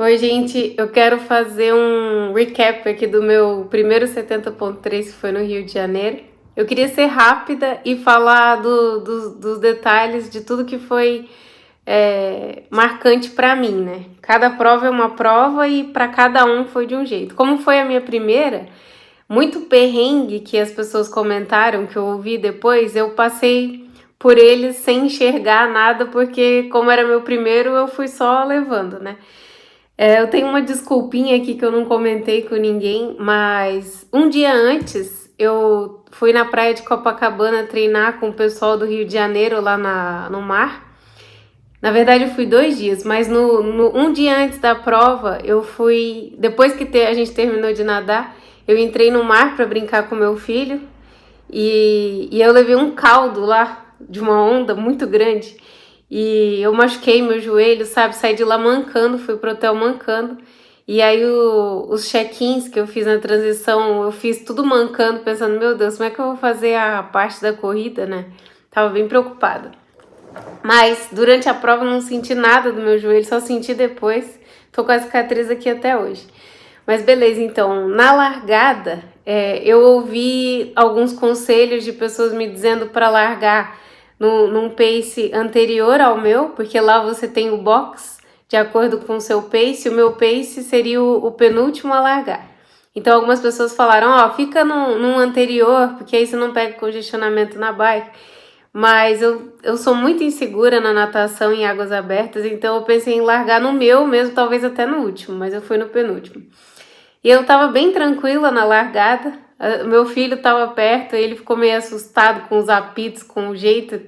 Oi, gente, eu quero fazer um recap aqui do meu primeiro 70.3 que foi no Rio de Janeiro. Eu queria ser rápida e falar dos detalhes de tudo que foi marcante para mim, né? Cada prova é uma prova e para cada um foi de um jeito. Como foi a minha primeira, muito perrengue que as pessoas comentaram, que eu ouvi depois, eu passei por eles sem enxergar nada, porque como era meu primeiro, eu fui só levando, né? Eu tenho uma desculpinha aqui que eu não comentei com ninguém, mas um dia antes eu fui na praia de Copacabana treinar com o pessoal do Rio de Janeiro lá no mar. Na verdade, eu fui 2 dias, mas um dia antes da prova, eu fui. Depois que a gente terminou de nadar, eu entrei no mar para brincar com meu filho e eu levei um caldo lá de uma onda muito grande. E eu machuquei meu joelho, sabe? Saí de lá mancando, fui pro hotel mancando. E aí os check-ins que eu fiz na transição, eu fiz tudo mancando, pensando, meu Deus, como é que eu vou fazer a parte da corrida, né? Tava bem preocupada. Mas durante a prova eu não senti nada do meu joelho, só senti depois. Tô com a cicatriz aqui até hoje. Mas beleza, então, na largada, eu ouvi alguns conselhos de pessoas me dizendo para largar num pace anterior ao meu, porque lá você tem o box de acordo com o seu pace, o meu pace seria o penúltimo a largar. Então algumas pessoas falaram, ó, fica num anterior, porque aí você não pega congestionamento na bike. Mas eu sou muito insegura na natação em águas abertas, então eu pensei em largar no meu mesmo, talvez até no último, mas eu fui no penúltimo. E eu tava bem tranquila na largada, meu filho tava perto, ele ficou meio assustado com os apitos, com o jeito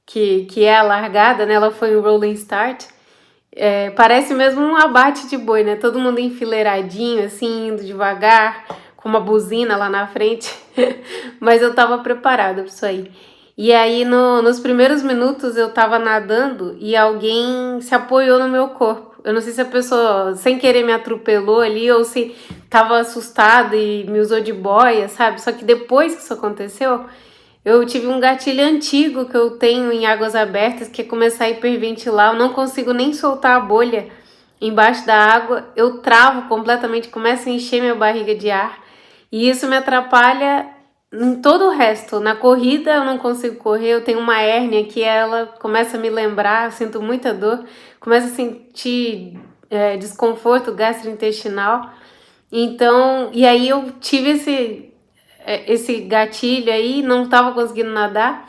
que é a largada, né? Ela foi um rolling start. Parece mesmo um abate de boi, né? Todo mundo enfileiradinho, assim, indo devagar, com uma buzina lá na frente. Mas eu tava preparada pra isso aí. E aí, nos primeiros minutos, eu tava nadando e alguém se apoiou no meu corpo. Eu não sei se a pessoa, sem querer, me atropelou ali ou se tava assustada e me usou de boia, sabe? Só que depois que isso aconteceu, eu tive um gatilho antigo que eu tenho em águas abertas, que é começar a hiperventilar. Eu não consigo nem soltar a bolha embaixo da água. Eu travo completamente, começo a encher minha barriga de ar. E isso me atrapalha em todo o resto. Na corrida eu não consigo correr, eu tenho uma hérnia que ela começa a me lembrar, eu sinto muita dor, começo a sentir desconforto gastrointestinal. Então, e aí eu tive esse gatilho aí, não tava conseguindo nadar.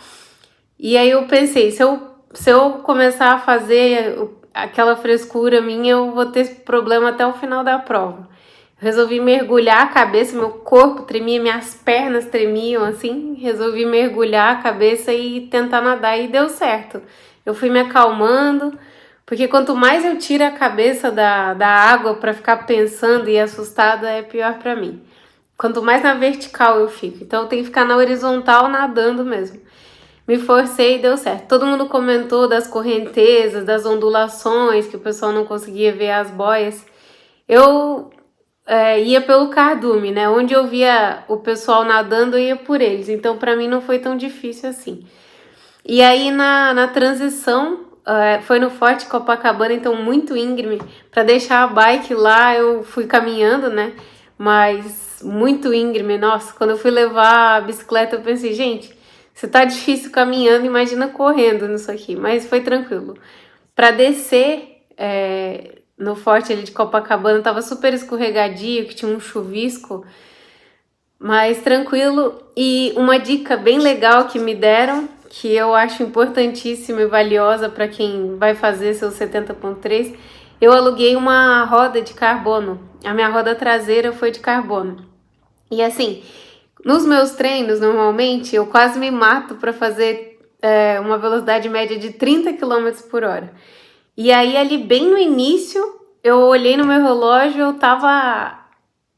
E aí eu pensei, se eu começar a fazer aquela frescura minha, eu vou ter problema até o final da prova. Resolvi mergulhar a cabeça, meu corpo tremia, minhas pernas tremiam assim. Resolvi mergulhar a cabeça e tentar nadar e deu certo. Eu fui me acalmando, porque quanto mais eu tiro a cabeça da água para ficar pensando e assustada, é pior para mim. Quanto mais na vertical eu fico. Então eu tenho que ficar na horizontal nadando mesmo. Me forcei e deu certo. Todo mundo comentou das correntezas, das ondulações, que o pessoal não conseguia ver as boias. Eu ia pelo cardume, né? Onde eu via o pessoal nadando, eu ia por eles. Então, pra mim, não foi tão difícil assim. E aí, na transição, foi no Forte Copacabana, então muito íngreme. Pra deixar a bike lá, eu fui caminhando, né? Mas muito íngreme. Nossa, quando eu fui levar a bicicleta, eu pensei, gente, se tá difícil caminhando, imagina correndo nisso aqui. Mas foi tranquilo. Pra descer, no forte ali de Copacabana, tava super escorregadio, que tinha um chuvisco, mas tranquilo. E uma dica bem legal que me deram, que eu acho importantíssima e valiosa para quem vai fazer seu 70.3, eu aluguei uma roda de carbono. A minha roda traseira foi de carbono. E assim, nos meus treinos, normalmente, eu quase me mato para fazer uma velocidade média de 30 km por hora. E aí, ali bem no início, eu olhei no meu relógio, eu tava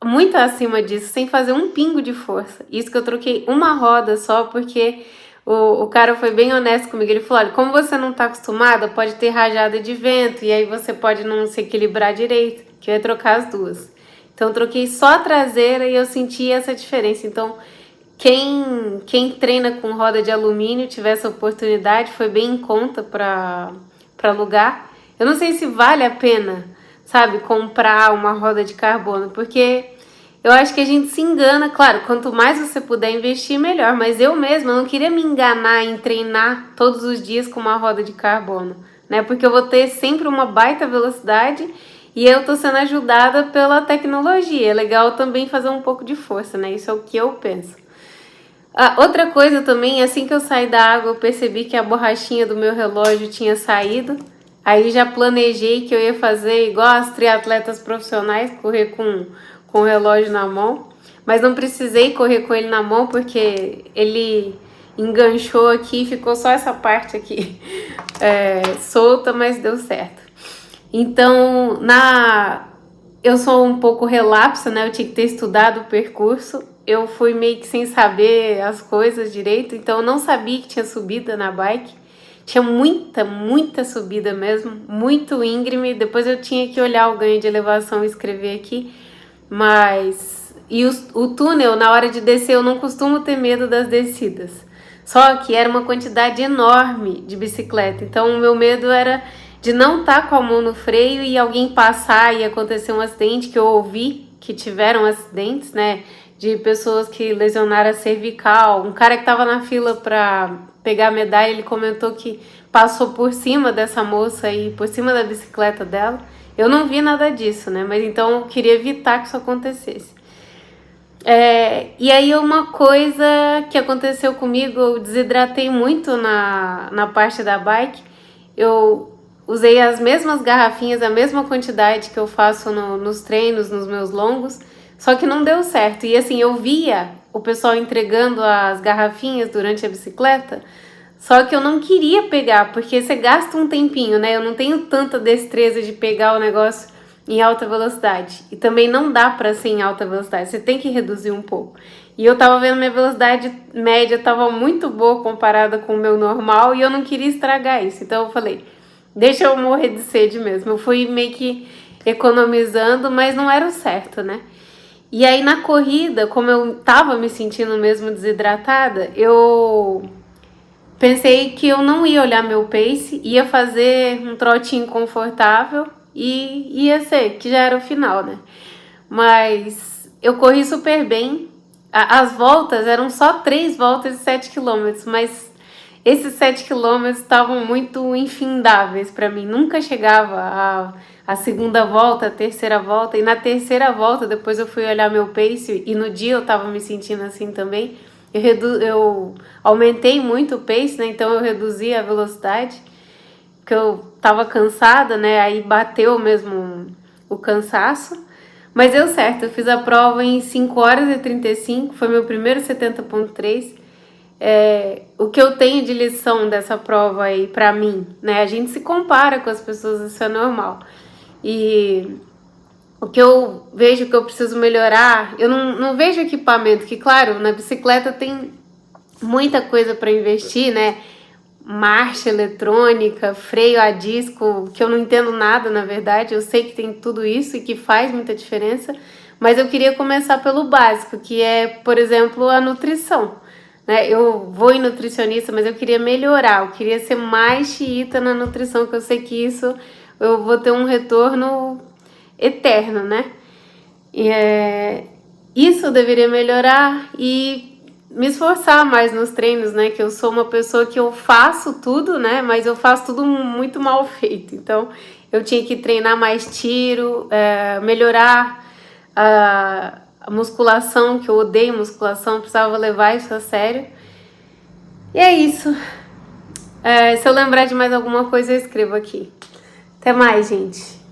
muito acima disso, sem fazer um pingo de força. Isso que eu troquei uma roda só, porque o cara foi bem honesto comigo. Ele falou, olha, como você não tá acostumada, pode ter rajada de vento, e aí você pode não se equilibrar direito, que eu ia trocar as duas. Então, eu troquei só a traseira e eu senti essa diferença. Então, quem treina com roda de alumínio, tiver essa oportunidade, foi bem em conta para alugar. Eu não sei se vale a pena sabe, comprar uma roda de carbono, porque eu acho que a gente se engana, claro, quanto mais você puder investir, melhor, mas eu mesma não queria me enganar em treinar todos os dias com uma roda de carbono, né, porque eu vou ter sempre uma baita velocidade e eu tô sendo ajudada pela tecnologia. É legal também fazer um pouco de força, né, isso é o que eu penso. Outra coisa também, assim que eu saí da água, eu percebi que a borrachinha do meu relógio tinha saído. Aí já planejei que eu ia fazer igual as triatletas profissionais, correr com o relógio na mão. Mas não precisei correr com ele na mão porque ele enganchou aqui e ficou só essa parte aqui solta, mas deu certo. Então, eu sou um pouco relapsa, né? Eu tinha que ter estudado o percurso. Eu fui meio que sem saber as coisas direito, então eu não sabia que tinha subida na bike. Tinha muita subida mesmo, muito íngreme. Depois eu tinha que olhar o ganho de elevação e escrever aqui. Mas... E o túnel, na hora de descer, eu não costumo ter medo das descidas. Só que era uma quantidade enorme de bicicleta. Então o meu medo era de não estar com a mão no freio e alguém passar e acontecer um acidente, que eu ouvi que tiveram acidentes, né? De pessoas que lesionaram a cervical. Um cara que estava na fila para pegar a medalha, ele comentou que passou por cima dessa moça aí, por cima da bicicleta dela. Eu não vi nada disso, né? Mas então eu queria evitar que isso acontecesse. E aí uma coisa que aconteceu comigo, eu desidratei muito na parte da bike. Eu usei as mesmas garrafinhas, a mesma quantidade que eu faço nos treinos, nos meus longos, só que não deu certo. E assim, eu via o pessoal entregando as garrafinhas durante a bicicleta, só que eu não queria pegar, porque você gasta um tempinho, né? Eu não tenho tanta destreza de pegar o negócio em alta velocidade. E também não dá pra ser em alta velocidade, você tem que reduzir um pouco. E eu tava vendo minha velocidade média tava muito boa comparada com o meu normal e eu não queria estragar isso. Então eu falei, deixa eu morrer de sede mesmo. Eu fui meio que economizando, mas não era o certo, né? E aí na corrida, como eu tava me sentindo mesmo desidratada, eu pensei que eu não ia olhar meu pace, ia fazer um trotinho confortável e ia ser, que já era o final, né? Mas eu corri super bem. As voltas eram só 3 voltas de 7 quilômetros, mas esses 7 quilômetros estavam muito infindáveis para mim. Nunca chegava a segunda volta, a terceira volta. E na terceira volta, depois eu fui olhar meu pace e no dia eu tava me sentindo assim também. Eu aumentei muito o pace, né? Então eu reduzi a velocidade, porque eu tava cansada, né? Aí bateu mesmo o cansaço. Mas deu certo, eu fiz a prova em 5 horas e 35, foi meu primeiro 70.3. O que eu tenho de lição dessa prova aí pra mim, né? A gente se compara com as pessoas, isso é normal. E o que eu vejo que eu preciso melhorar, eu não vejo equipamento, que claro, na bicicleta tem muita coisa para investir, né? Marcha eletrônica, freio a disco, que eu não entendo nada, na verdade. Eu sei que tem tudo isso e que faz muita diferença, mas eu queria começar pelo básico, que é, por exemplo, a nutrição, né? Eu vou em nutricionista, mas eu queria melhorar, eu queria ser mais xiita na nutrição, que eu sei que isso eu vou ter um retorno eterno, né? Isso eu deveria melhorar e me esforçar mais nos treinos, né? Que eu sou uma pessoa que eu faço tudo, né? Mas eu faço tudo muito mal feito. Então eu tinha que treinar mais tiro, melhorar a musculação, que eu odeio musculação, precisava levar isso a sério. E é isso. Se eu lembrar de mais alguma coisa, eu escrevo aqui. Até mais, gente.